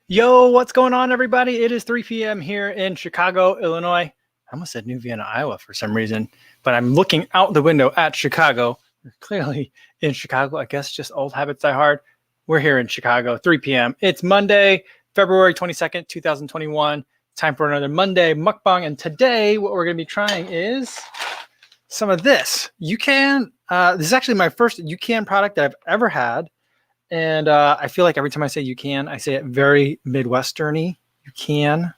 Yo, what's going on, everybody? It is 3 p.m. here in Chicago, Illinois. I almost said New Vienna, Iowa for some reason, but I'm looking out the window at Chicago. We're clearly in Chicago. I guess just old habits die hard. We're here in Chicago, 3 p.m. It's Monday, February 22nd, 2021. Time for another Monday mukbang. And today, what we're going to be trying is some of this. UCAN. This is actually my first UCAN product that I've ever had. And I feel like every time I say you can, I say it very Midwestern-y. You can.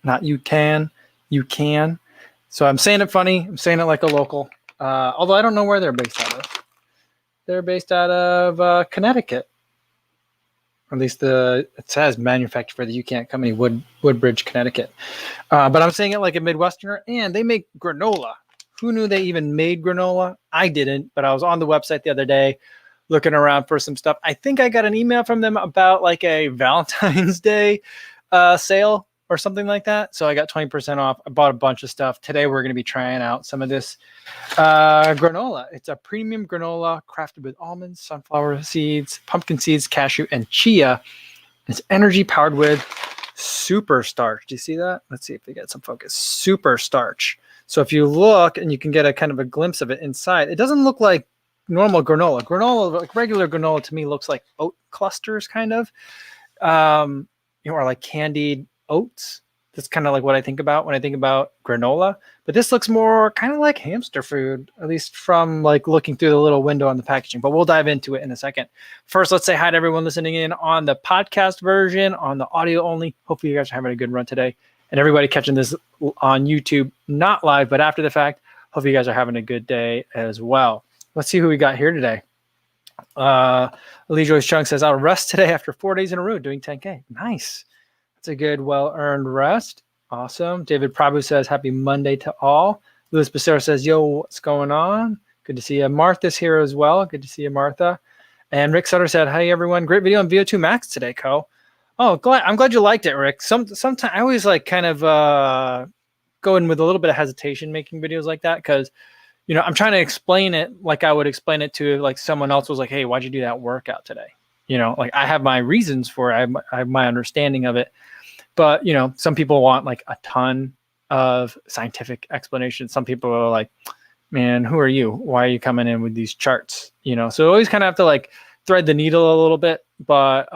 Not you can. You can. So I'm saying it funny. I'm saying it like a local. Although I don't know where they're based out of. They're based out of Connecticut. Or at least it says manufactured for the UCAN company, Woodbridge, Connecticut. But I'm saying it like a Midwesterner. And they make granola. Who knew they even made granola? I didn't. But I was on the website the other day looking around for some stuff. I think I got an email from them about like a Valentine's Day sale or something like that. So I got 20% off. I bought a bunch of stuff. Today we're going to be trying out some of this granola. It's a premium granola crafted with almonds, sunflower seeds, pumpkin seeds, cashew, and chia. It's energy powered with super starch. Do you see that? Let's see if we get some focus. Super starch. So if you look and you can get a kind of a glimpse of it inside, it doesn't look like normal granola. Granola, like regular granola, to me looks like oat clusters, kind of, or like candied oats. That's kind of like what I think about when I think about granola. But this looks more kind of like hamster food, at least from like looking through the little window on the packaging. But we'll dive into it in a second. First, let's say hi to everyone listening in on the podcast version, on the audio only. Hopefully you guys are having a good run today. And everybody catching this on YouTube, not live, but after the fact, hope you guys are having a good day as well. Let's see who we got here today. Lee Joyce Chung says, I'll rest today after 4 days in a row doing 10K. Nice. That's a good, well-earned rest. Awesome. David Prabhu says, happy Monday to all. Louis Becerra says, yo, what's going on? Good to see you. Martha's here as well. Good to see you, Martha. And Rick Sutter said, hi, everyone. Great video on VO2 Max today, Co. Oh, I'm glad you liked it, Rick. Sometimes I always like kind of go in with a little bit of hesitation making videos like that because I'm trying to explain it like I would explain it to like someone else was like, hey, why'd you do that workout today? Like I have my reasons for it. I have my understanding of it. But, some people want like a ton of scientific explanation. Some people are like, man, who are you? Why are you coming in with these charts? So always kind of have to like thread the needle a little bit. But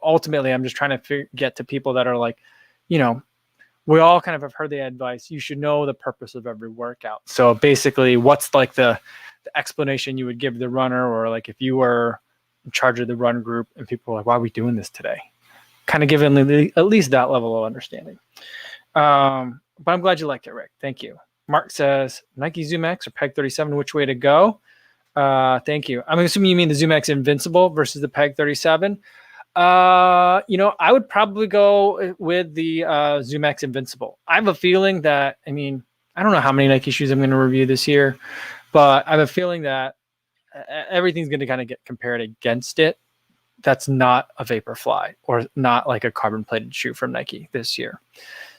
ultimately, I'm just trying to get to people that are like, we all kind of have heard the advice. You should know the purpose of every workout. So basically, what's like the explanation you would give the runner, or like if you were in charge of the run group and people are like, why are we doing this today? Kind of giving at least that level of understanding. But I'm glad you liked it, Rick. Thank you. Mark says, Nike Zoom X or Peg 37, which way to go? Thank you. I'm assuming you mean the Zoom X Invincible versus the Peg 37. I would probably go with the Zoom X Invincible. I have a feeling that, I don't know how many Nike shoes I'm going to review this year, but I have a feeling that everything's going to kind of get compared against it. That's not a Vaporfly or not like a carbon plated shoe from Nike this year.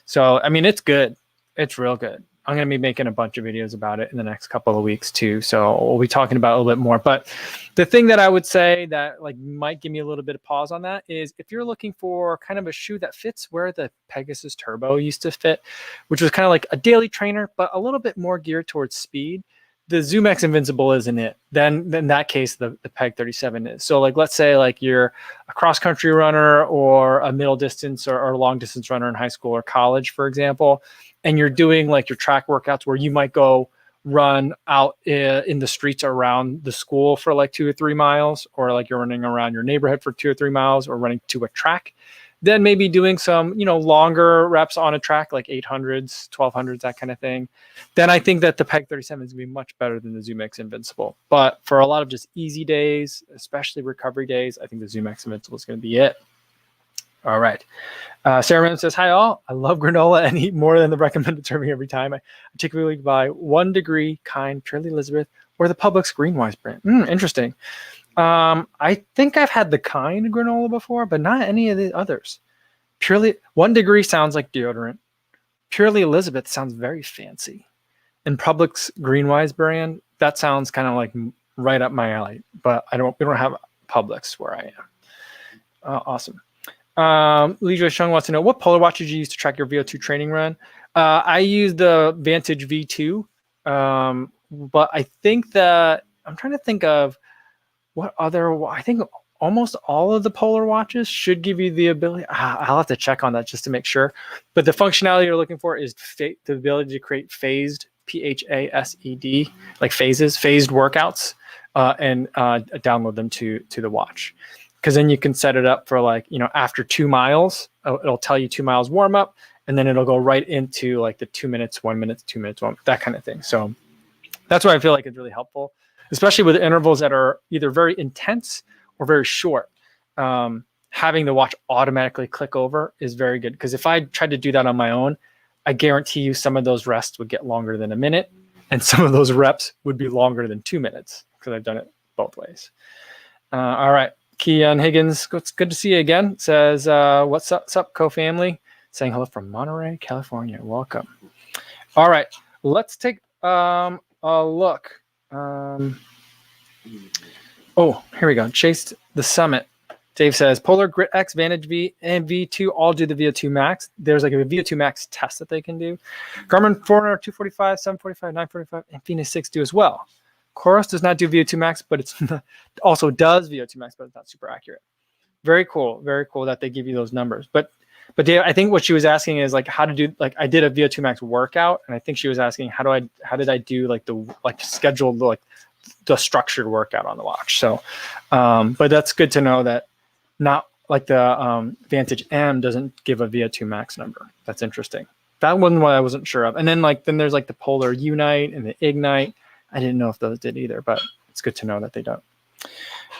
So, it's good. It's real good. I'm going to be making a bunch of videos about it in the next couple of weeks too. So we'll be talking about it a little bit more. But the thing that I would say that like might give me a little bit of pause on that is if you're looking for kind of a shoe that fits where the Pegasus Turbo used to fit, which was kind of like a daily trainer, but a little bit more geared towards speed, the Zoom X Invincible isn't it. Then in that case, the Peg 37 is. So like, let's say like you're a cross country runner or a middle distance or long distance runner in high school or college, for example, and you're doing like your track workouts where you might go run out in the streets around the school for like 2 or 3 miles, or like you're running around your neighborhood for 2 or 3 miles, or running to a track, then maybe doing some, longer reps on a track, like 800s, 1200s, that kind of thing. Then I think that the Peg 37 is going to be much better than the Zoom X Invincible. But for a lot of just easy days, especially recovery days, I think the Zoom X Invincible is going to be it. All right. Sarah Mann says, hi all. I love granola and eat more than the recommended serving every time. I particularly buy 1 Degree, Kind, Purely Elizabeth, or the Publix Greenwise brand. Interesting. I think I've had the Kind granola before, but not any of the others. Purely 1 Degree sounds like deodorant. Purely Elizabeth sounds very fancy. And Publix Greenwise brand, that sounds kind of like right up my alley. But we don't have Publix where I am. Awesome. Leisure Shung wants to know, what polar watch did you use to track your VO2 training run? I used the Vantage V2, but I think that I'm trying to think of what other. I think almost all of the polar watches should give you the ability. I'll have to check on that just to make sure. But the functionality you're looking for is the ability to create phased, PHASED, like phased workouts, and download them to the watch. Because then you can set it up for like, after 2 miles, it'll tell you 2 miles warm up, and then it'll go right into like the 2 minutes, 1 minute, 2 minutes, that kind of thing. So that's why I feel like it's really helpful, especially with intervals that are either very intense or very short. Having the watch automatically click over is very good. Because if I tried to do that on my own, I guarantee you some of those rests would get longer than a minute, and some of those reps would be longer than 2 minutes, because I've done it both ways. All right. Keon Higgins, it's good to see you again. Says, what's up, co-family? Saying hello from Monterey, California. Welcome. All right, let's take a look. Oh, here we go. Chase the Summit. Dave says, Polar Grit X, Vantage V, and V2 all do the VO2 max. There's like a VO2 max test that they can do. Garmin Forerunner 245, 745, 945, and Phoenix 6 do as well. Chorus does not do VO2 max, but it's also does VO2 max, but it's not super accurate. Very cool that they give you those numbers. But Dave, I think what she was asking is like how to do, like I did a VO2 max workout, and I think she was asking how did I do like the scheduled like the structured workout on the watch. So, but that's good to know that not like the Vantage M doesn't give a VO2 max number. That's interesting. That one I wasn't sure of. And then there's like the Polar Unite and the Ignite. I didn't know if those did either, but it's good to know that they don't.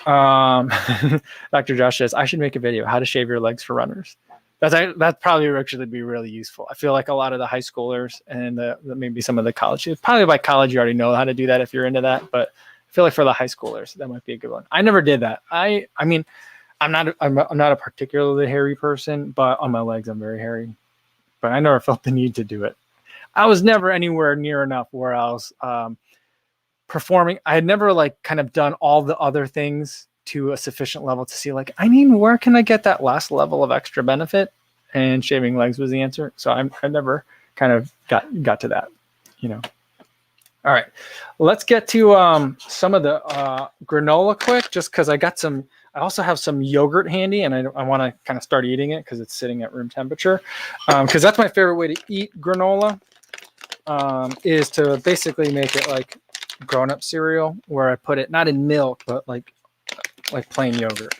Dr. Josh says, I should make a video, how to shave your legs for runners. That's probably actually be really useful. I feel like a lot of the high schoolers and maybe some of the college, probably by college you already know how to do that if you're into that, but I feel like for the high schoolers, that might be a good one. I never did that. I mean, I'm not a particularly hairy person, but on my legs, I'm very hairy, but I never felt the need to do it. I was never anywhere near enough where I was, performing. I had never kind of done all the other things to a sufficient level to see where can I get that last level of extra benefit, and shaving legs was the answer. So I never kind of got to that, All right, let's get to some of the granola quick, just because I also have some yogurt handy, and I want to kind of start eating it because it's sitting at room temperature, because that's my favorite way to eat granola, is to basically make it like grown-up cereal, where I put it not in milk but like plain yogurt.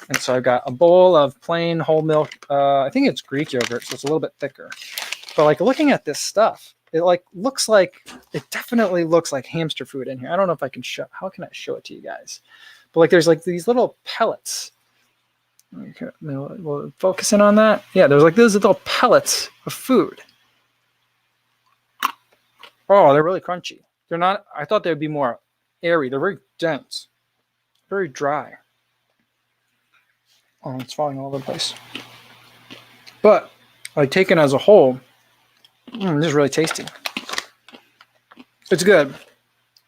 And so I've got a bowl of plain whole milk, I think it's Greek yogurt, so it's a little bit thicker, but looking at this stuff, it definitely looks like hamster food in here. I don't know if I can how can I show it to you guys, but there's these little pellets. Okay, we'll focus in on that. Yeah, there's these little pellets of food. Oh, they're really crunchy. They're not, I thought they would be more airy. They're very dense, very dry. Oh, it's falling all over the place. But taken as a whole, this is really tasty. It's good.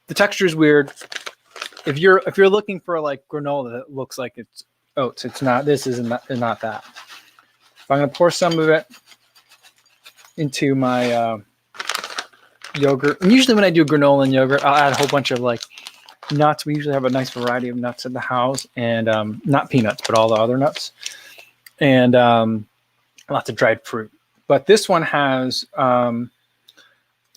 The texture is weird. If you're looking for granola that looks like it's oats, it's not. This is not that. I'm gonna pour some of it into my yogurt. And usually when I do granola and yogurt, I'll add a whole bunch of nuts. We usually have a nice variety of nuts in the house, and not peanuts, but all the other nuts, and lots of dried fruit. But this one has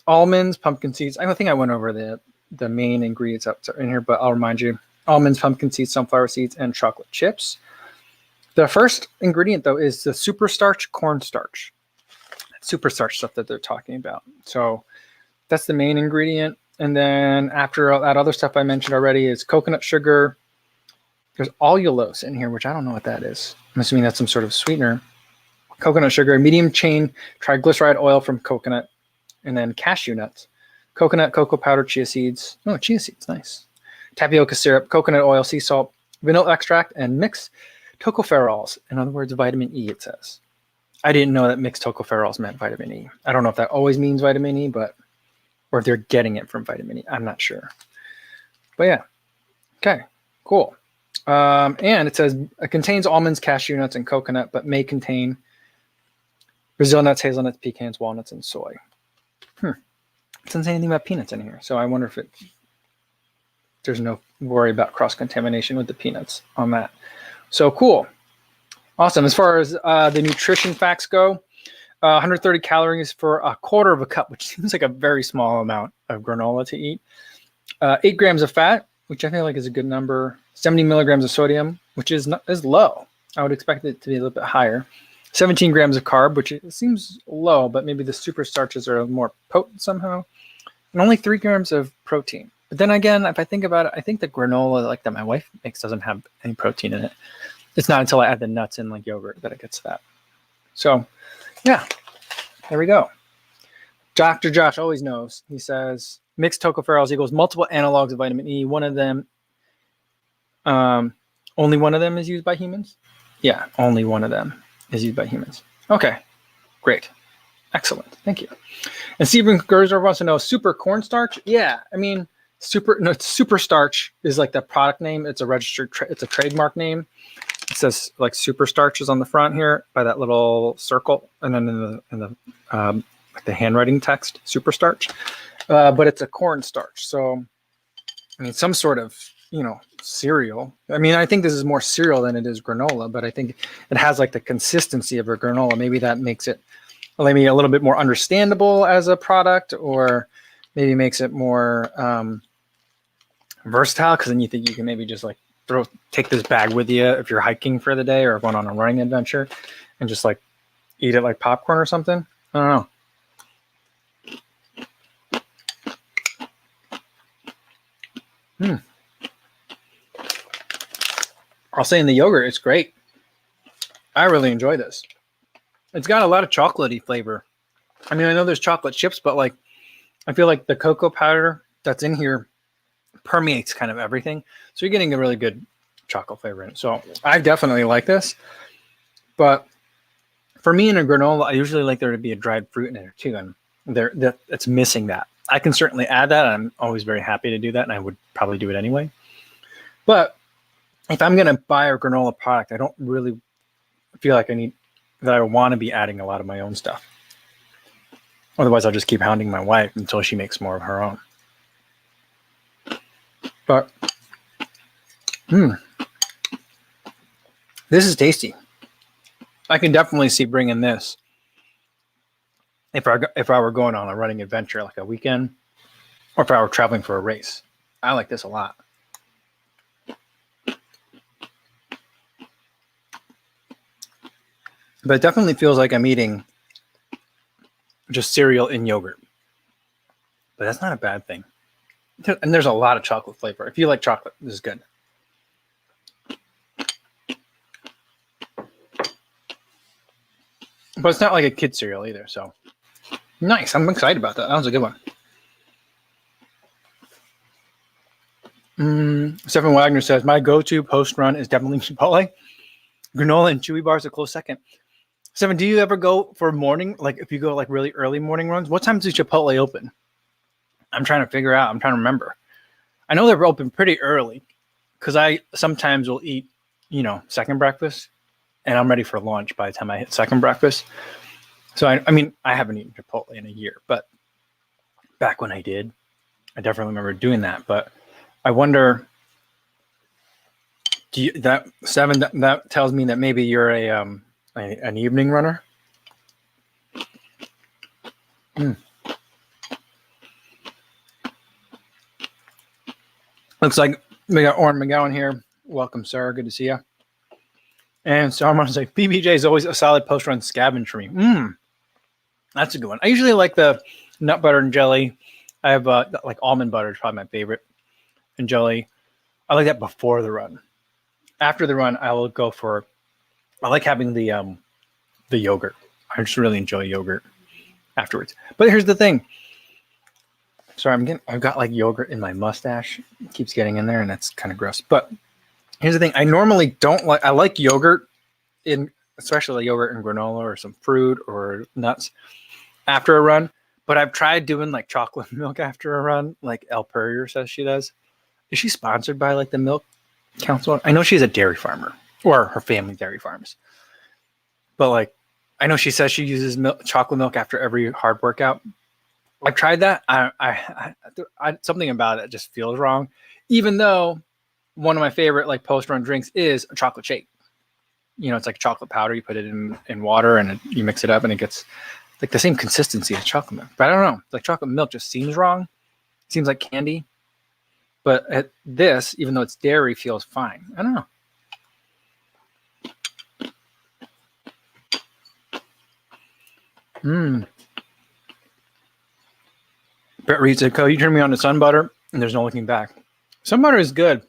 almonds, pumpkin seeds. I don't think I went over the main ingredients up in here, but I'll remind you: almonds, pumpkin seeds, sunflower seeds, and chocolate chips. The first ingredient, though, is the superstarch cornstarch. Superstarch stuff that they're talking about. So that's the main ingredient. And then after that other stuff I mentioned already is coconut sugar. There's allulose in here, which I don't know what that is. I'm assuming that's some sort of sweetener. Coconut sugar, medium chain triglyceride oil from coconut, and then cashew nuts, coconut, cocoa powder, chia seeds. Oh, chia seeds, nice. Tapioca syrup, coconut oil, sea salt, vanilla extract, and mixed tocopherols. In other words, vitamin E, it says. I didn't know that mixed tocopherols meant vitamin E. I don't know if that always means vitamin E, or if they're getting it from vitamin E. I'm not sure. But yeah. Okay, cool. And it says it contains almonds, cashew nuts, and coconut, but may contain Brazil nuts, hazelnuts, pecans, walnuts, and soy. It doesn't say anything about peanuts in here, so I wonder if there's no worry about cross-contamination with the peanuts on that. So cool. Awesome. As far as the nutrition facts go, 130 calories for a quarter of a cup, which seems like a very small amount of granola to eat. 8 grams of fat, which I feel like is a good number. 70 milligrams of sodium, which is low. I would expect it to be a little bit higher. 17 grams of carb, which seems low, but maybe the super starches are more potent somehow. And only 3 grams of protein. But then again, if I think about it, I think the granola like that my wife makes doesn't have any protein in it. It's not until I add the nuts in like yogurt that it gets that. So, yeah, there we go. Dr. Josh always knows. He says mixed tocopherols equals multiple analogs of vitamin E. One of them, only one of them is used by humans? Yeah, only one of them is used by humans. Okay, great. Excellent. Thank you. And Stephen Gerzer wants to know super cornstarch. Yeah, I mean, super starch is like the product name. It's a registered, it's a trademark name. It says like super starch is on the front here by that little circle, and then in the like the handwriting text, super starch. But it's a cornstarch. So, I mean, some sort of cereal. I mean, I think this is more cereal than it is granola, but I think it has like the consistency of a granola. Maybe that makes it maybe a little bit more understandable as a product, or maybe makes it more versatile, because then you think you can maybe just like take this bag with you if you're hiking for the day or going on a running adventure and just like eat it like popcorn or something. I don't know. I'll say in the yogurt, it's great. I really enjoy this. It's got a lot of chocolatey flavor. I mean, I know there's chocolate chips, but like, I feel like the cocoa powder that's in here permeates kind of everything. So you're getting a really good chocolate flavor in it. So I definitely like this. But for me in a granola, I usually like there to be a dried fruit in it too. And it's missing that. I can certainly add that. I'm always very happy to do that. And I would probably do it anyway. But if I'm going to buy a granola product, I don't really feel like I want to be adding a lot of my own stuff. Otherwise, I'll just keep hounding my wife until she makes more of her own. But, this is tasty. I can definitely see bringing this if I were going on a running adventure, like a weekend, or if I were traveling for a race. I like this a lot. But it definitely feels like I'm eating just cereal in yogurt. But that's not a bad thing. And there's a lot of chocolate flavor. If you like chocolate, this is good. But it's not like a kid cereal either. So nice. I'm excited about that. That was a good one. Stephen Wagner says, my go-to post-run is definitely Chipotle. Granola and Chewy bars a close second. Stephen, do you ever go for morning? Like if you go like really early morning runs, what time does Chipotle open? I'm trying to figure out. I'm trying to remember. I know they're open pretty early because I sometimes will eat, second breakfast, and I'm ready for lunch by the time I hit second breakfast. So I mean, I haven't eaten Chipotle in a year, but back when I did, I definitely remember doing that. But I wonder, that tells me that maybe you're an evening runner. Looks like we got Oren McGowan here. Welcome, sir. Good to see you. And so I'm going to say PBJ is always a solid post-run scavenge for me. That's a good one. I usually like the nut butter and jelly. I have like almond butter is probably my favorite, and jelly. I like that before the run. After the run, I will go for. I like having the yogurt. I just really enjoy yogurt afterwards. But here's the thing. Sorry, I've got like yogurt in my mustache. It keeps getting in there, and that's kind of gross. But here's the thing. I normally don't like. I like yogurt especially yogurt and granola or some fruit or nuts after a run. But I've tried doing like chocolate milk after a run, like El Purrier says she does. Is she sponsored by like the milk Council. I know she's a dairy farmer, or her family dairy farms. But like, I know she says she uses chocolate milk after every hard workout. I've tried that. I something about it just feels wrong, even though one of my favorite like post-run drinks is a chocolate shake. You know, it's like chocolate powder. You put it in water and you mix it up, and it gets like the same consistency as chocolate milk. But I don't know. Like chocolate milk just seems wrong. It seems like candy. But this, even though it's dairy, feels fine. I don't know. Brett Reed said, "Co, you turned me on to Sun Butter, and there's no looking back." Sun Butter is good.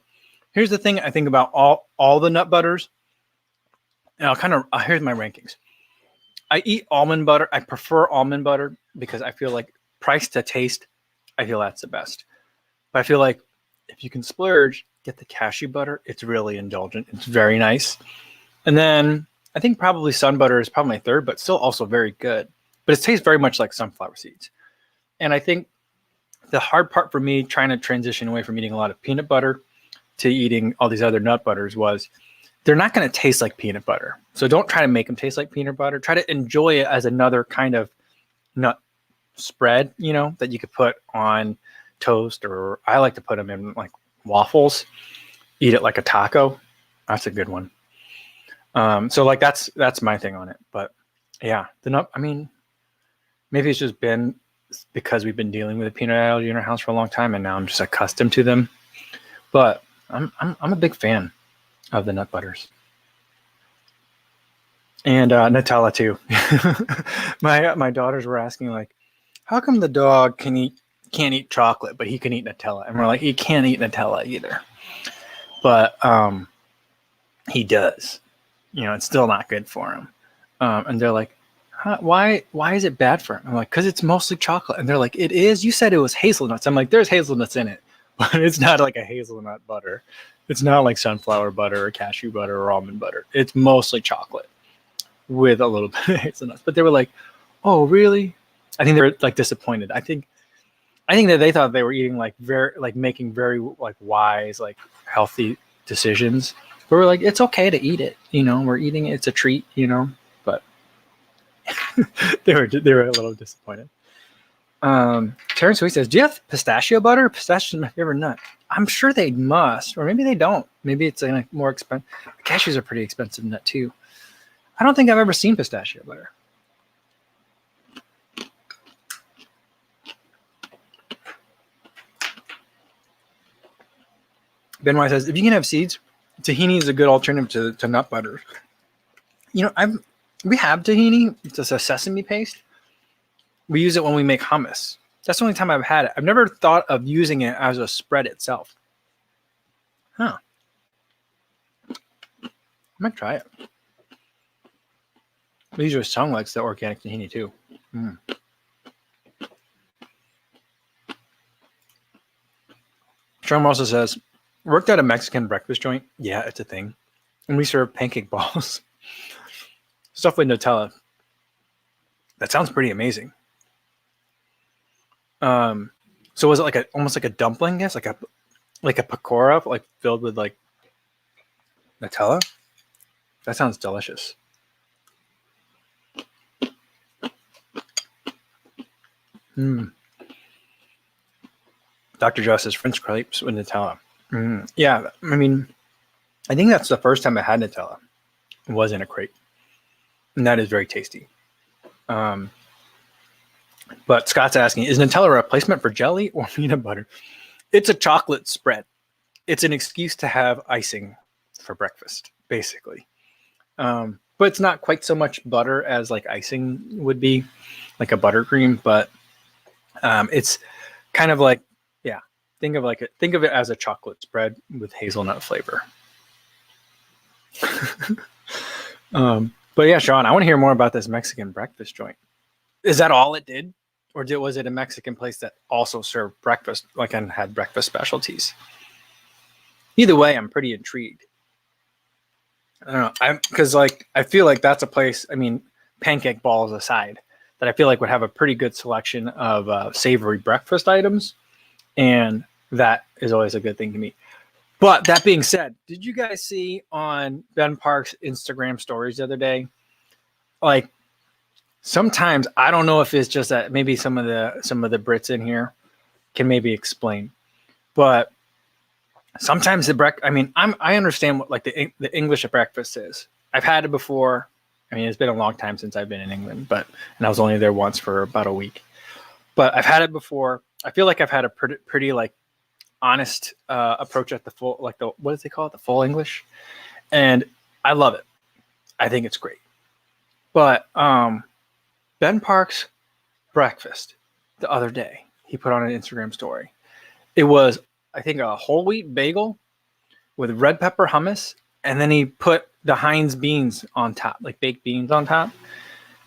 Here's the thing I think about all the nut butters. And here's my rankings. I eat almond butter. I prefer almond butter because I feel like price to taste, I feel that's the best. But I feel like if you can splurge, get the cashew butter. It's really indulgent. It's very nice. And then I think probably Sun Butter is probably my third, but still also very good. But it tastes very much like sunflower seeds. And I think the hard part for me trying to transition away from eating a lot of peanut butter to eating all these other nut butters was they're not going to taste like peanut butter. So don't try to make them taste like peanut butter. Try to enjoy it as another kind of nut spread, you know, that you could put on toast, or I like to put them in like waffles, eat it like a taco. That's a good one. So like that's my thing on it. But yeah, the nut, I mean, maybe it's just been because we've been dealing with a peanut allergy in our house for a long time, and now I'm just accustomed to them. But I'm a big fan of the nut butters. And Nutella too. My daughters were asking like, how come the dog can't eat chocolate, but he can eat Nutella? And we're like, he can't eat Nutella either. But he does. You know, it's still not good for him. And they're like, huh, why is it bad for him? I'm like, because it's mostly chocolate. And they're like, it is? You said it was hazelnuts. I'm like, there's hazelnuts in it, but it's not like a hazelnut butter. It's not like sunflower butter or cashew butter or almond butter. It's mostly chocolate with a little bit of hazelnuts. But they were like, oh, really? I think they were like disappointed. I think that they thought they were eating like making very like wise, like healthy decisions. But we're like, it's okay to eat it. You know, we're eating it. It's a treat, you know, but they were a little disappointed. Terrence Sweet says, do you have pistachio butter? Pistachio is my favorite nut. I'm sure they must, or maybe they don't. Maybe it's like more expensive. Cashews are pretty expensive nut too. I don't think I've ever seen pistachio butter. Benoit says, if you can have seeds, tahini is a good alternative to nut butter. You know, we have tahini. It's a sesame paste. We use it when we make hummus. That's the only time I've had it. I've never thought of using it as a spread itself. Huh. I might try it. These are sound like the organic tahini too. Sean also says, worked at a Mexican breakfast joint. Yeah, it's a thing. And we serve pancake balls. Stuff with Nutella. That sounds pretty amazing. So was it almost like a dumpling? Yes, like a pakora, like filled with like Nutella? That sounds delicious. Dr. Joe says French crepes with Nutella. Yeah, I mean, I think that's the first time I had Nutella. It was in a crepe. And that is very tasty. But Scott's asking, is Nutella a replacement for jelly or peanut butter? It's a chocolate spread. It's an excuse to have icing for breakfast, basically. But it's not quite so much butter as like icing would be, like a buttercream. But it's kind of like, yeah, think of it as a chocolate spread with hazelnut flavor. But yeah, Sean, I want to hear more about this Mexican breakfast joint. Is that all it did? Or was it a Mexican place that also served breakfast, like, and had breakfast specialties? Either way, I'm pretty intrigued. I don't know. Because I feel like that's a place, I mean, pancake balls aside, that I feel like would have a pretty good selection of savory breakfast items. And that is always a good thing to me. But that being said, did you guys see on Ben Park's Instagram stories the other day? Like sometimes I don't know if it's just that maybe some of the Brits in here can maybe explain, but sometimes I understand what like the English at breakfast is. I've had it before. I mean, it's been a long time since I've been in England, and I was only there once for about a week. But I've had it before. I feel like I've had a pretty like honest approach at the full, like the, what do they call it? The full English. And I love it. I think it's great. But Ben Park's breakfast the other day, he put on an Instagram story. It was, I think, a whole wheat bagel with red pepper hummus. And then he put the Heinz beans on top, like baked beans on top.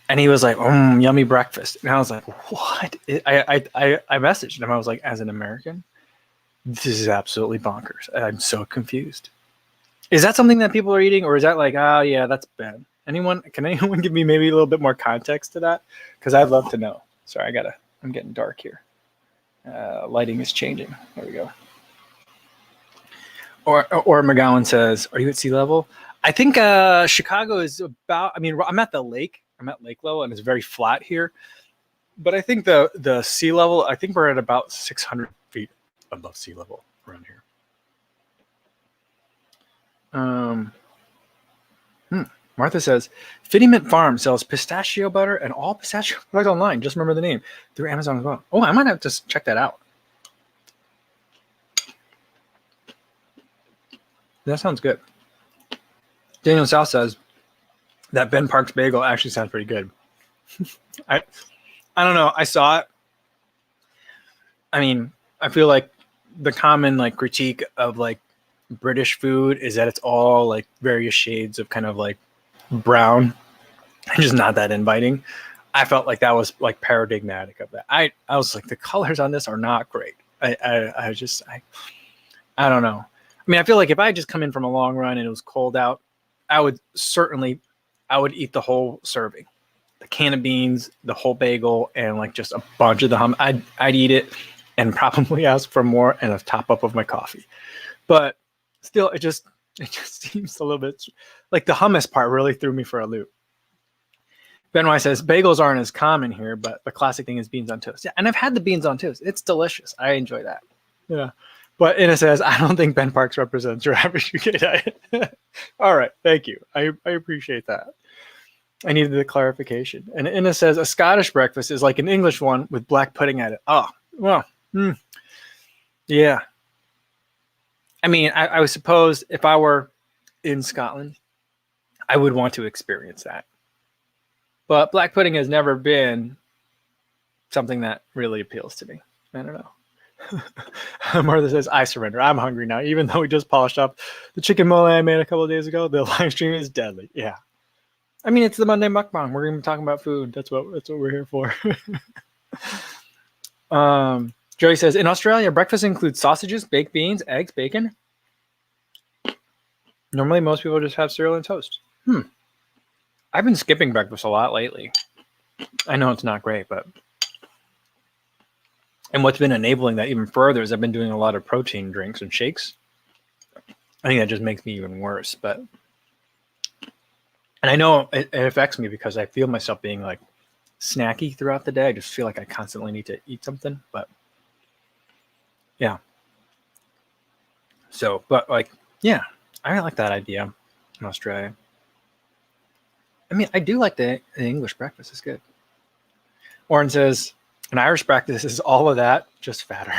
And he was like, yummy breakfast. And I was like, what? I messaged him. I was like, as an American, this is absolutely bonkers. I'm so confused. Is that something that people are eating? Or is that like, oh, yeah, that's bad? Can anyone give me maybe a little bit more context to that? Because I'd love to know. Sorry, I'm getting dark here. Lighting is changing. There we go. Or McGowan says, are you at sea level? I think Chicago is about, I'm at the lake. I'm at lake level and it's very flat here. But I think the sea level, I think we're at about 600 feet above sea level around here. Martha says, Fitty-Mint Farm sells pistachio butter and all pistachio products online. Just remember the name through Amazon as well. Oh, I might have to check that out. That sounds good. Daniel South says that Ben Park's bagel actually sounds pretty good. I don't know. I saw it. I mean, I feel like the common like critique of like British food is that it's all like various shades of kind of like brown and just not that inviting. I felt like that was like paradigmatic of that. I was like, the colors on this are not great. I don't know. I mean, I feel like if I just come in from a long run and it was cold out, I would eat the whole serving, the can of beans, the whole bagel, and like just a bunch of the hummus. I'd eat it and probably ask for more and a top up of my coffee. But still, it just seems a little bit like the hummus part really threw me for a loop. Ben Y says bagels aren't as common here, but the classic thing is beans on toast. Yeah, and I've had the beans on toast. It's delicious. I enjoy that. Yeah. But Inna says, I don't think Ben Parks represents your average UK diet. All right. Thank you. I appreciate that. I needed the clarification. And Inna says, a Scottish breakfast is like an English one with black pudding at it. Oh, well, yeah. I mean, I suppose if I were in Scotland, I would want to experience that. But black pudding has never been something that really appeals to me. I don't know. Martha says, I surrender. I'm hungry now. Even though we just polished up the chicken mole I made a couple of days ago, the live stream is deadly. Yeah. I mean, it's the Monday Mukbang. We're going to be talking about food. That's what we're here for. Joey says, in Australia, breakfast includes sausages, baked beans, eggs, bacon. Normally, most people just have cereal and toast. I've been skipping breakfast a lot lately. I know it's not great, but... And what's been enabling that even further is I've been doing a lot of protein drinks and shakes. I think that just makes me even worse. And I know it affects me because I feel myself being like snacky throughout the day. I just feel like I constantly need to eat something. But yeah. So, but like, yeah, I like that idea in Australia. I mean, I do like the English breakfast. It's good. Oren says, an Irish breakfast is all of that, just fatter.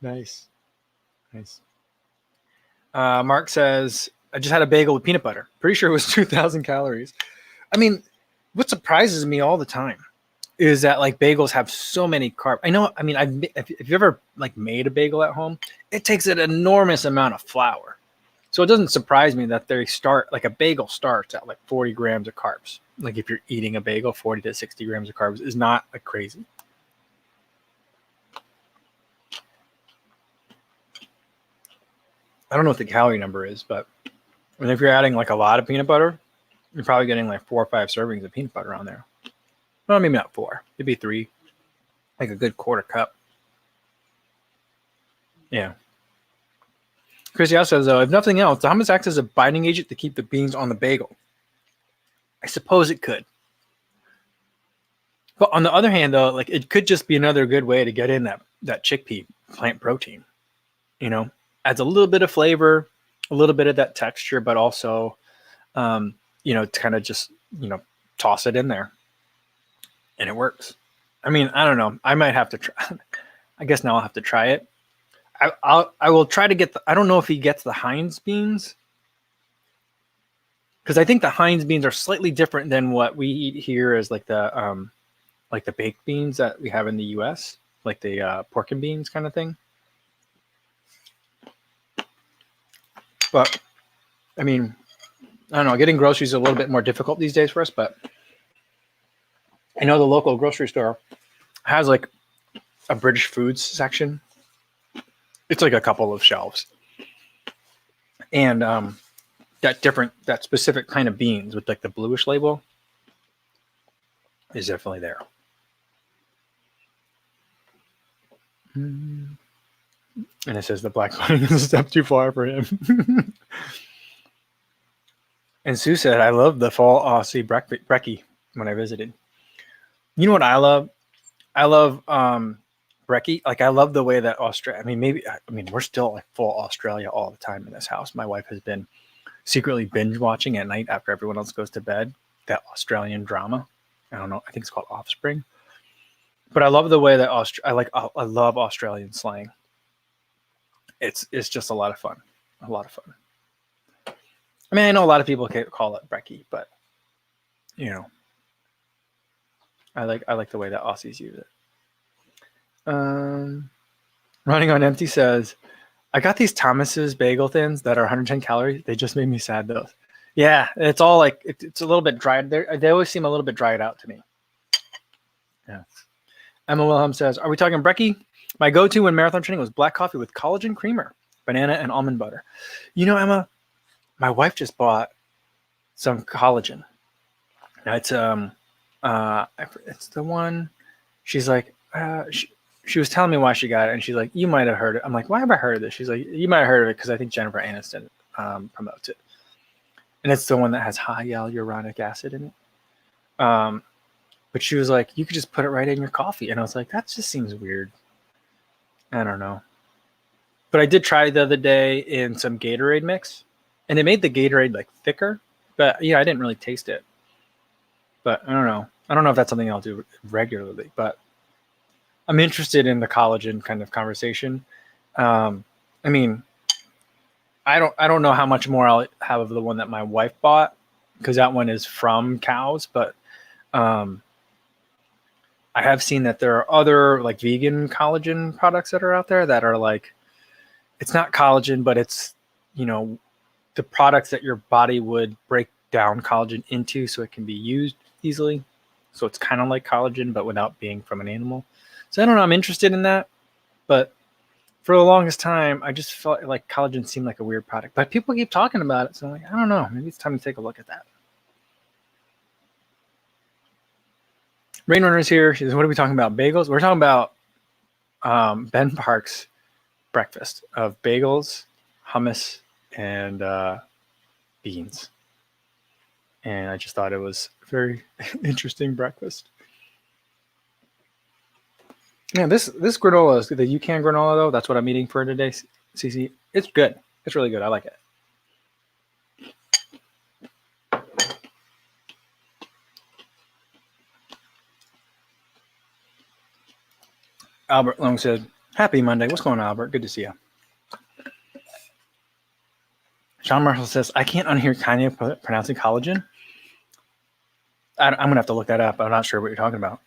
Nice. Mark says, I just had a bagel with peanut butter. Pretty sure it was 2,000 calories. I mean, what surprises me all the time is that like bagels have so many carbs. I know, I mean, if you've ever like made a bagel at home, it takes an enormous amount of flour. So it doesn't surprise me that a bagel starts at like 40 grams of carbs. Like if you're eating a bagel, 40 to 60 grams of carbs is not like crazy. I don't know what the calorie number is, but if you're adding like a lot of peanut butter, you're probably getting like 4 or 5 servings of peanut butter on there. Well, maybe not 4, maybe 3, like a good quarter cup. Yeah. Chrissy also says, though, if nothing else, the hummus acts as a binding agent to keep the beans on the bagel. I suppose it could. But on the other hand, though, like it could just be another good way to get in that chickpea plant protein. You know, adds a little bit of flavor, a little bit of that texture, but also, you know, to kind of just, you know, toss it in there, and it works. I mean, I don't know. I might have to try. I guess now I'll have to try it. I will try to get the. I don't know if he gets the Heinz beans, because I think the Heinz beans are slightly different than what we eat here as like the baked beans that we have in the U.S., like the pork and beans kind of thing. But I mean, I don't know. Getting groceries is a little bit more difficult these days for us, but I know the local grocery store has like a British foods section. It's like a couple of shelves, and that specific kind of beans with like the bluish label is definitely there. And it says the black pudding is a step too far for him. And Sue said, I love the fall Aussie brekkie when I visited. You know what I love? I love brekkie. Like I love the way that Australia, we're still like full Australia all the time in this house. My wife has been secretly binge watching at night after everyone else goes to bed, that Australian drama. I don't know. I think it's called Offspring. But I love the way that I love Australian slang. It's just a lot of fun. A lot of fun. I mean, I know a lot of people call it brekkie, but you know, I like the way that Aussies use it. Running on Empty says, I got these Thomas's bagel thins that are 110 calories. They just made me sad though. Yeah, it's all like it's a little bit dried. They always seem a little bit dried out to me. Yeah. Emma Wilhelm says, are we talking brekkie? My go-to when marathon training was black coffee with collagen creamer, banana, and almond butter. You know, Emma, my wife just bought some collagen. Now it's the one. She's like, she was telling me why she got it, and she's like, you might have heard it. I'm like, why have I heard of this? She's like, you might have heard of it because I think Jennifer Aniston promotes it, and it's the one that has high hyaluronic acid in it. But she was like, you could just put it right in your coffee, and I was like, that just seems weird. I don't know, but I did try the other day in some Gatorade mix. And it made the Gatorade like thicker, but yeah, I didn't really taste it. But I don't know. I don't know if that's something I'll do regularly, but I'm interested in the collagen kind of conversation. I mean, I don't know how much more I'll have of the one that my wife bought, because that one is from cows, but I have seen that there are other like vegan collagen products that are out there that are like, it's not collagen, but it's, you know, the products that your body would break down collagen into so it can be used easily. So it's kind of like collagen, but without being from an animal. So I don't know. I'm interested in that. But for the longest time, I just felt like collagen seemed like a weird product. But people keep talking about it. So I'm like, I don't know. Maybe it's time to take a look at that. Rainrunner's here. She says, what are we talking about? Bagels? We're talking about Ben Park's breakfast of bagels, hummus, and beans. And I just thought it was a very interesting breakfast. Yeah, this granola is the UCAN granola though. That's what I'm eating for today, CC. It's good. It's really good. I like it. Albert Long said, happy Monday. What's going on, Albert? Good to see you. Sean Marshall says, I can't unhear Kanye pronouncing collagen. I'm going to have to look that up. I'm not sure what you're talking about.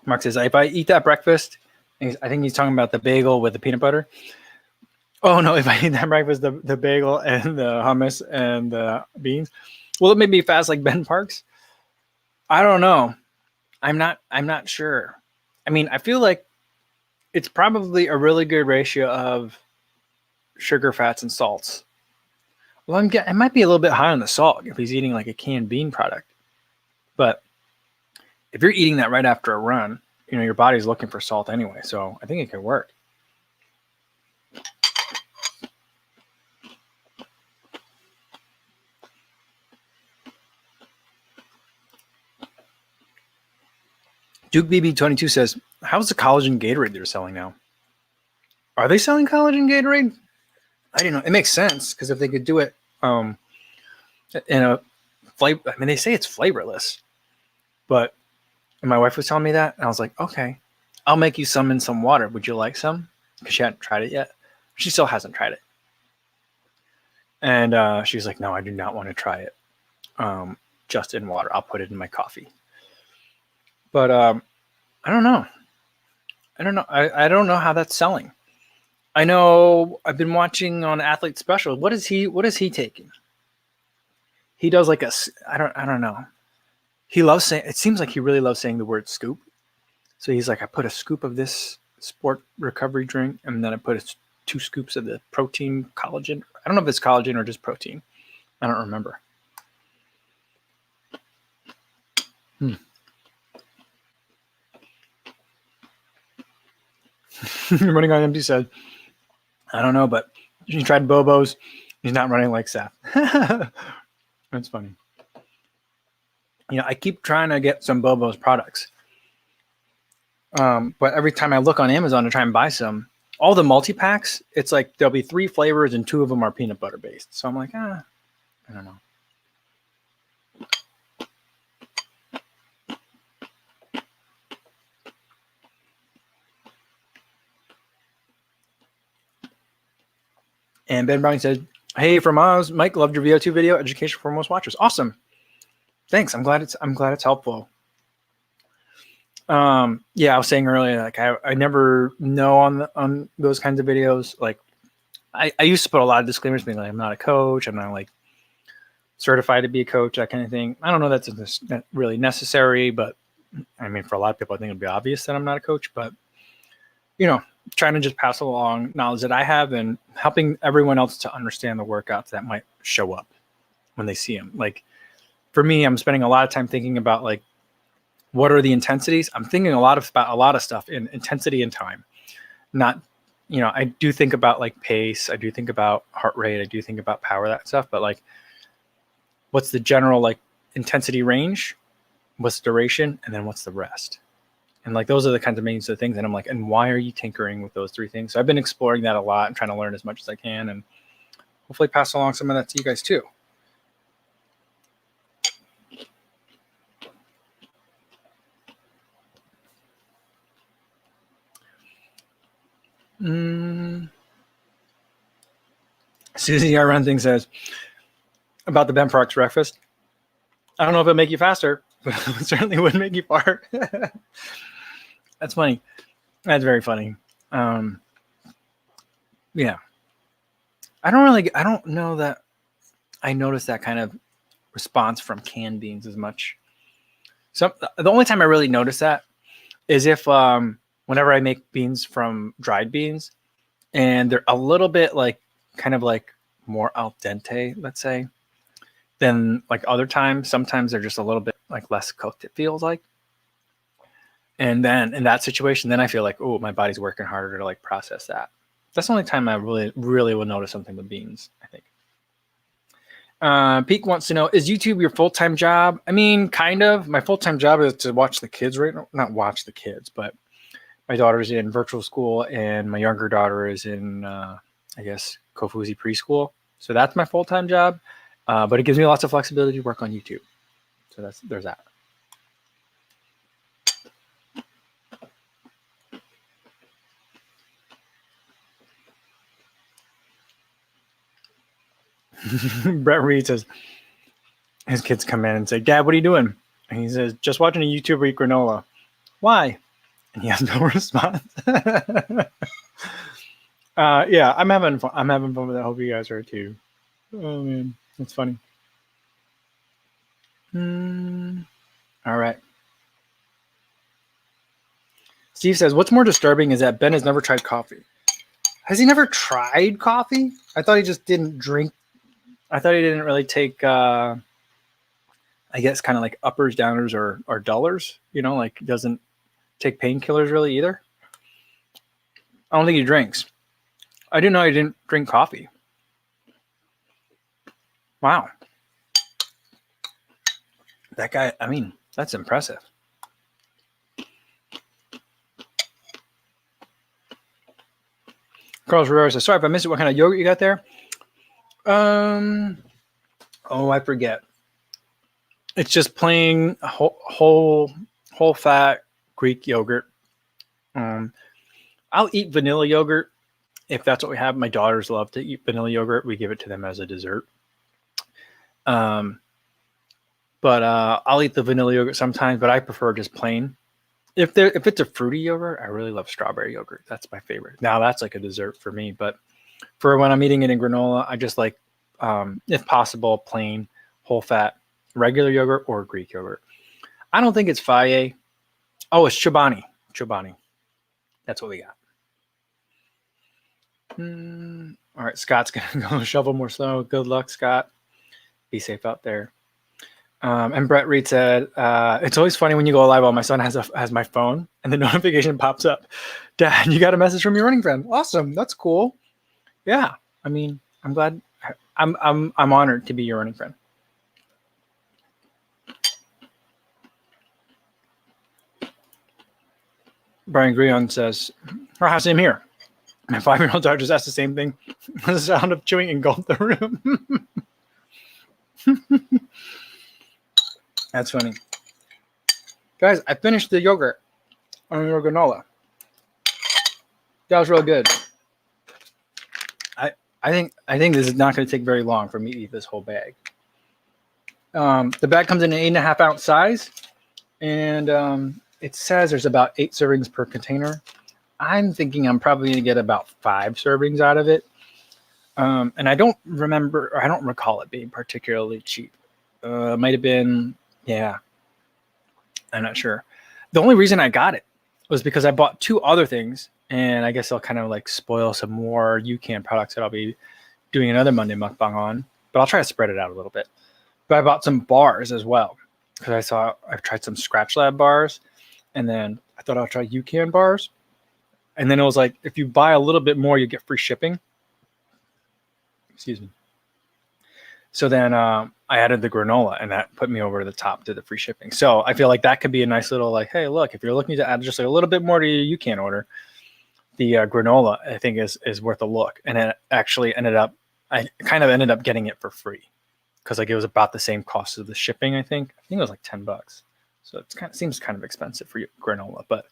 Mark says, if I eat that breakfast, I think he's talking about the bagel with the peanut butter. Oh, no, if I eat that breakfast, the bagel and the hummus and the beans, will it make me fast like Ben Parks? I don't know. I'm not sure. I mean, I feel like it's probably a really good ratio of sugar, fats, and salts. Well, it might be a little bit high on the salt if he's eating like a canned bean product. But if you're eating that right after a run, your body's looking for salt anyway. So I think it could work. Duke BB22 says, how's the collagen Gatorade they're selling now? Are they selling collagen Gatorade? I didn't know. It makes sense because if they could do it in a flavor, I mean, they say it's flavorless, but my wife was telling me that, and I was like, okay, I'll make you some in some water. Would you like some? Because she hadn't tried it yet. She still hasn't tried it. And she was like, no, I do not want to try it just in water. I'll put it in my coffee. But I don't know. I don't know how that's selling. I know I've been watching on Athlete Special. What is he taking? He does like I don't know. He loves saying, it seems like he really loves saying the word scoop. So he's like, I put a scoop of this sport recovery drink, and then I put 2 scoops of the protein collagen. I don't know if it's collagen or just protein. I don't remember. Running on empty said, I don't know, but he tried Bobo's. He's not running like Seth. That's funny. I keep trying to get some Bobo's products. But every time I look on Amazon to try and buy some, all the multi-packs, it's like there'll be 3 flavors and 2 of them are peanut butter based. So I'm like, I don't know. And Ben Browning said, hey, from Oz, Mike, loved your VO2 video, education for most watchers. Awesome. Thanks. I'm glad it's helpful. Yeah, I was saying earlier, like I never know on those kinds of videos. Like I used to put a lot of disclaimers being like, I'm not a coach. I'm not like certified to be a coach, that kind of thing. I don't know that's really necessary, but I mean, for a lot of people, I think it'd be obvious that I'm not a coach, but trying to just pass along knowledge that I have and helping everyone else to understand the workouts that might show up when they see them. Like for me, I'm spending a lot of time thinking about like, what are the intensities? I'm thinking about a lot of stuff in intensity and time. Not, I do think about like pace. I do think about heart rate. I do think about power, that stuff. But like, what's the general like intensity range? What's the duration? And then what's the rest? And like, those are the kinds of main things. And I'm like, and why are you tinkering with those 3 things? So I've been exploring that a lot and trying to learn as much as I can and hopefully pass along some of that to you guys too. Susie R. Runting says about the Ben Parks breakfast. I don't know if it'll make you faster, but it certainly would make you fart. That's funny. That's very funny. Yeah. I don't know that I noticed that kind of response from canned beans as much. So the only time I really notice that is if whenever I make beans from dried beans and they're a little bit like kind of like more al dente, let's say, than like other times. Sometimes they're just a little bit like less cooked, it feels like. And then in that situation, then I feel like, oh, my body's working harder to like process that. That's the only time I really will notice something with beans, I think. Peak wants to know, is YouTube your full-time job? I mean, kind of. My full-time job is to watch the kids right now. Not watch the kids, but my daughter's in virtual school and my younger daughter is in, I guess, Kofuzi preschool. So that's my full-time job. But it gives me lots of flexibility to work on YouTube. So there's that. Brett Reed says, his kids come in and say, Dad, what are you doing? And he says, just watching a YouTuber eat granola. Why? And he has no response. Yeah, I'm having fun. I'm having fun with it. I hope you guys are too. Oh, man. That's funny. All right. Steve says, what's more disturbing is that Ben has never tried coffee. Has he never tried coffee? I thought he just didn't drink. I thought he didn't really take, I guess, kind of like uppers, downers, or dullers, like doesn't take painkillers really either. I don't think he drinks. I didn't know he didn't drink coffee. Wow. That guy, I mean, that's impressive. Carlos Rivera says, sorry if I missed it. What kind of yogurt you got there? Oh, I forget. It's just plain whole fat Greek yogurt. I'll eat vanilla yogurt if that's what we have. My daughters love to eat vanilla yogurt. We give it to them as a dessert. But I'll eat the vanilla yogurt sometimes, but I prefer just plain. If it's a fruity yogurt, I really love strawberry yogurt. That's my favorite. Now that's like a dessert for me, but for when I'm eating it in granola, I just like, if possible, plain whole fat regular yogurt or Greek yogurt. I don't think it's Faye. Oh, it's Chobani. That's what we got. All right, Scott's gonna go shovel more snow. Good luck, Scott. Be safe out there. And Brett Reed said, it's always funny when you go live while my son has my phone and the notification pops up. Dad, you got a message from your running friend. Awesome. That's cool. Yeah. I mean, I'm glad. I'm honored to be your running friend. Brian Grion says, same here. My 5-year-old daughter just asked the same thing. The sound of chewing engulfed the room. That's funny. Guys, I finished the yogurt on your granola. That was real good. I think this is not going to take very long for me to eat this whole bag. The bag comes in an 8.5 ounce size, and it says there's about 8 servings per container. I'm thinking I'm probably going to get about 5 servings out of it. And I don't recall it being particularly cheap. It might have been, yeah, I'm not sure. The only reason I got it was because I bought 2 other things, and I guess I'll kind of like spoil some more UCAN products that I'll be doing another Monday mukbang on, but I'll try to spread it out a little bit. But I bought some bars as well because I've tried some Scratch Lab bars, and then I thought I'll try UCAN bars. And then it was like, if you buy a little bit more, you get free shipping. Excuse me. So then I added the granola, and that put me over the top to the free shipping. So I feel like that could be a nice little like, hey, look, if you're looking to add just like a little bit more to your UCAN order, the granola I think is worth a look. And it actually I kind of ended up getting it for free because like it was about the same cost as the shipping. I think it was like $10. So it seems kind of expensive for granola, but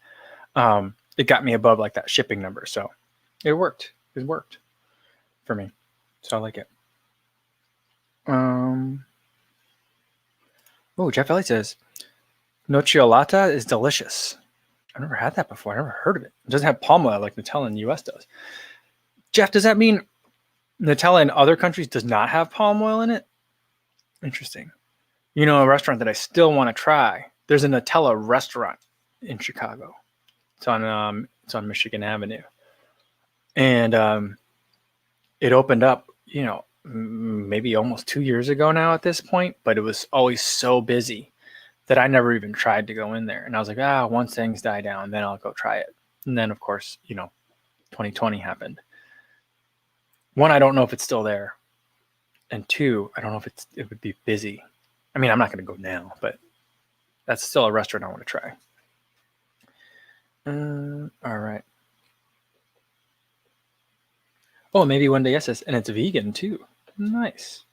it got me above like that shipping number. So it worked. It worked for me. So I like it. Jeff Elliott says, nocciolata is delicious. I've never had that before. I never heard of it. It doesn't have palm oil like Nutella in the US does. Jeff, does that mean Nutella in other countries does not have palm oil in it? Interesting. You know, a restaurant that I still want to try. There's a Nutella restaurant in Chicago. It's on Michigan Avenue. And it opened up, maybe almost 2 years ago now at this point, but it was always so busy that I never even tried to go in there. And I was like, once things die down, then I'll go try it. And then, of course, 2020 happened. 1, I don't know if it's still there. And 2, I don't know if it would be busy. I mean, I'm not going to go now, but that's still a restaurant I want to try. All right. Oh, maybe one day, yes, and it's vegan too. Nice.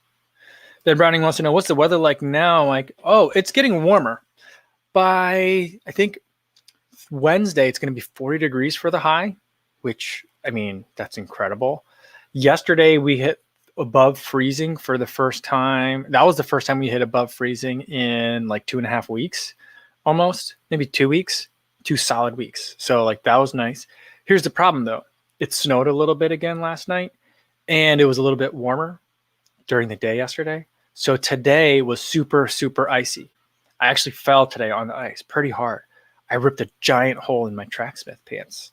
Ben Browning wants to know, what's the weather like now? Like, it's getting warmer. By, I think, Wednesday, it's going to be 40 degrees for the high, which, I mean, that's incredible. Yesterday, we hit above freezing for the first time. That was the first time we hit above freezing in like 2.5 weeks, almost, maybe 2 weeks, 2 solid weeks. So, like, that was nice. Here's the problem, though. It snowed a little bit again last night, and it was a little bit warmer during the day yesterday. So today was super, super icy. I actually fell today on the ice pretty hard. I ripped a giant hole in my Tracksmith pants.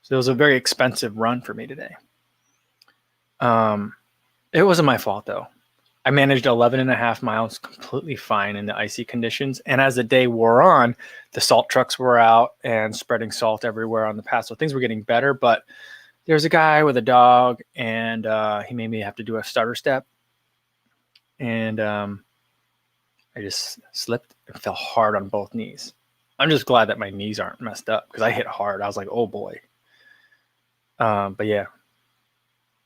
So it was a very expensive run for me today. It wasn't my fault, though. I managed 11.5 miles completely fine in the icy conditions. And as the day wore on, the salt trucks were out and spreading salt everywhere on the path. So things were getting better. But there's a guy with a dog, and he made me have to do a starter step. And I just slipped and fell hard on both knees. I'm just glad that my knees aren't messed up because I hit hard. I was like, oh boy. But yeah.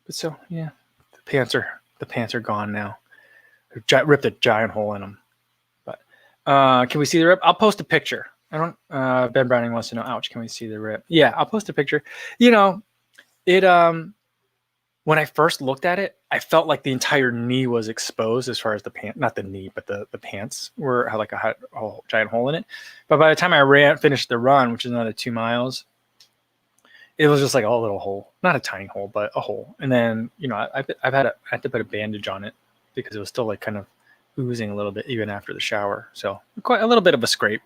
But so, yeah, the pants are gone now. Ripped a giant hole in them. But can we see the rip? I'll post a picture. I don't. Ben Browning wants to know. Ouch! Can we see the rip? Yeah, I'll post a picture. You know, it. When I first looked at it, I felt like the entire knee was exposed as far as the pant. Not the knee, but the pants had like a giant hole in it. But by the time I finished the run, which is another 2 miles, it was just like a little hole, not a tiny hole, but a hole. And then I had to put a bandage on it because it was still like kind of oozing a little bit even after the shower. So quite a little bit of a scrape,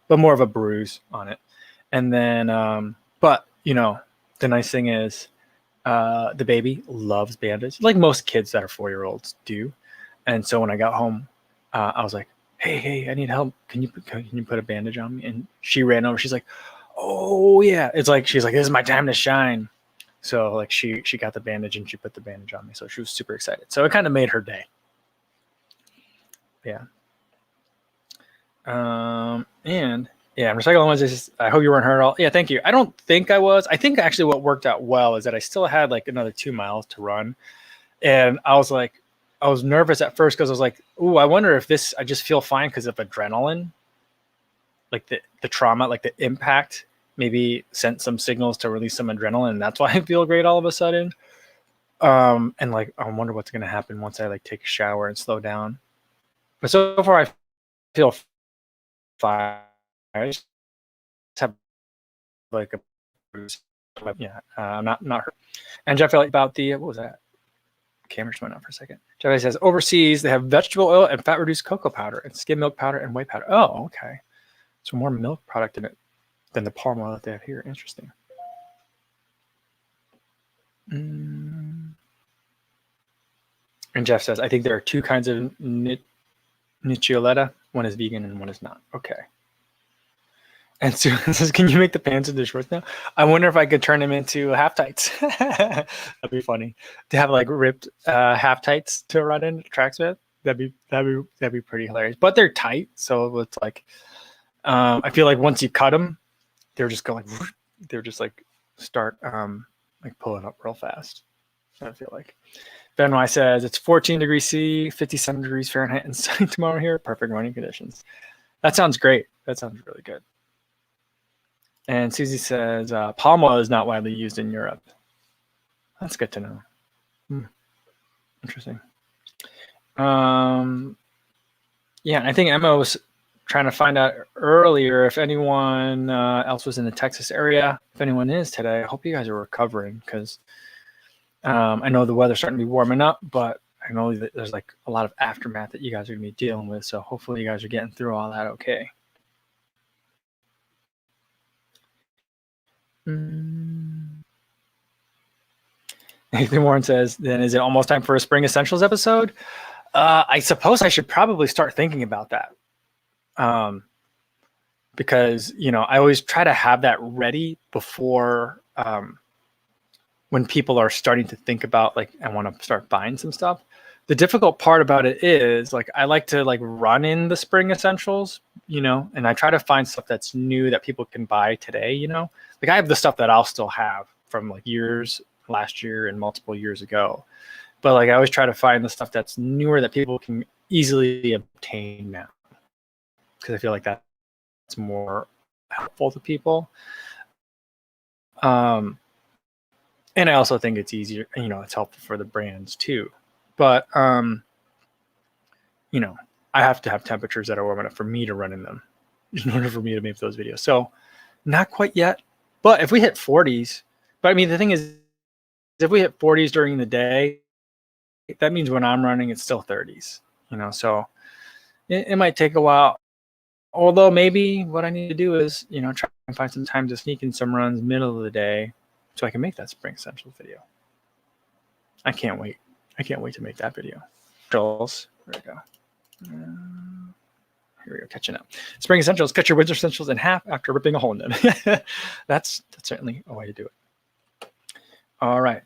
but more of a bruise on it. And then, but the nice thing is the baby loves bandages, like most kids that are 4-year-olds do. And so when I got home, I was like, hey, I need help. Can you put a bandage on me? And she ran over. She's like, oh yeah. It's like, she's like, this is my time to shine. So like she got the bandage and she put the bandage on me. So she was super excited. So it kind of made her day. Yeah. And yeah, recycling ones. I hope you weren't hurt at all. Yeah, thank you. I don't think I was. I think actually what worked out well is that I still had like another 2 miles to run, and I was nervous at first because I was like, "Ooh, I wonder if I just feel fine because of adrenaline, like the trauma, like the impact, maybe sent some signals to release some adrenaline, and that's why I feel great all of a sudden." And like I wonder what's gonna happen once I like take a shower and slow down. But so far, I feel fine. I just have like I'm not hurt. And Jeff about the what was that? Camera just went out for a second. Jeff says overseas they have vegetable oil and fat reduced cocoa powder and skim milk powder and whey powder. Oh, okay. So more milk product in it than the palm oil that they have here. Interesting. And Jeff says I think there are 2 kinds of Niccioletta. One is vegan and one is not. Okay. And Susan says, can you make the pants into shorts now? I wonder if I could turn them into half tights. That'd be funny to have like ripped half tights to run in tracks with. That'd be pretty hilarious. But they're tight, so it's like I feel like once you cut them, they're just going. They're just like start like pulling up real fast. I feel like. Benoit says it's 14 degrees C, 57 degrees Fahrenheit, and sunny tomorrow here. Perfect running conditions. That sounds great. That sounds really good. And Susie says palm oil is not widely used in Europe. That's good to know. Interesting. Yeah, I think Emma was trying to find out earlier if anyone else was in the Texas area. If anyone is today, I hope you guys are recovering because I know the weather's starting to be warming up, but I know that there's like a lot of aftermath that you guys are going to be dealing with. So hopefully you guys are getting through all that okay. Nathan Warren says, then is it almost time for a Spring Essentials episode? I suppose I should probably start thinking about that. Because, I always try to have that ready before when people are starting to think about, like, I want to start buying some stuff. The difficult part about it is, like, I like to, like, run in the Spring Essentials, and I try to find stuff that's new that people can buy today, Like, I have the stuff that I'll still have from, like, last year and multiple years ago. But, like, I always try to find the stuff that's newer that people can easily obtain now. Because I feel like that's more helpful to people. And I also think it's easier, it's helpful for the brands too. But, I have to have temperatures that are warm enough for me to run in them in order for me to make those videos. So not quite yet, but if we hit 40s, but I mean, the thing is, if we hit 40s during the day, that means when I'm running, it's still 30s, so it might take a while. Although maybe what I need to do is, try and find some time to sneak in some runs middle of the day so I can make that Spring Essentials video. I can't wait. I can't wait to make that video. Essentials. There we go. Here we go, catching up. Spring Essentials, cut your winter essentials in half after ripping a hole in them. That's certainly a way to do it. All right.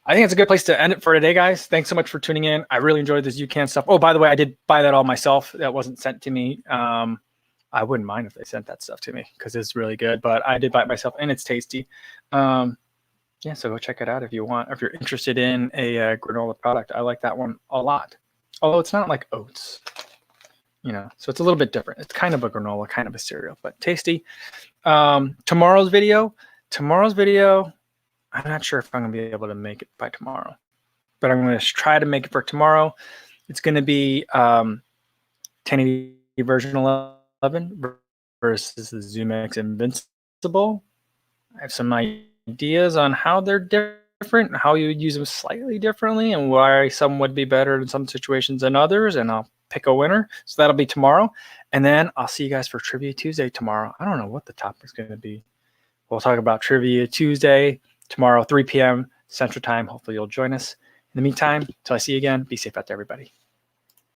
I think it's a good place to end it for today, guys. Thanks so much for tuning in. I really enjoyed this UCAN stuff. Oh, by the way, I did buy that all myself. That wasn't sent to me. I wouldn't mind if they sent that stuff to me because it's really good, but I did buy it myself and it's tasty. Yeah, so go check it out if you want. If you're interested in a granola product, I like that one a lot. Although it's not like oats, you know, so it's a little bit different. It's kind of a granola, kind of a cereal, but tasty. Tomorrow's video, I'm not sure if I'm going to be able to make it by tomorrow, but I'm going to try to make it for tomorrow. It's going to be 1080 version 11 versus the ZoomX Invincible. I have some ideas on how they're different, how you would use them slightly differently, and why some would be better in some situations than others, and I'll pick a winner. So that'll be tomorrow. And then I'll see you guys for Trivia Tuesday tomorrow. I don't know what the topic's going to be. We'll talk about Trivia Tuesday tomorrow, 3 p.m. Central Time. Hopefully you'll join us. In the meantime, until I see you again, be safe out there, everybody.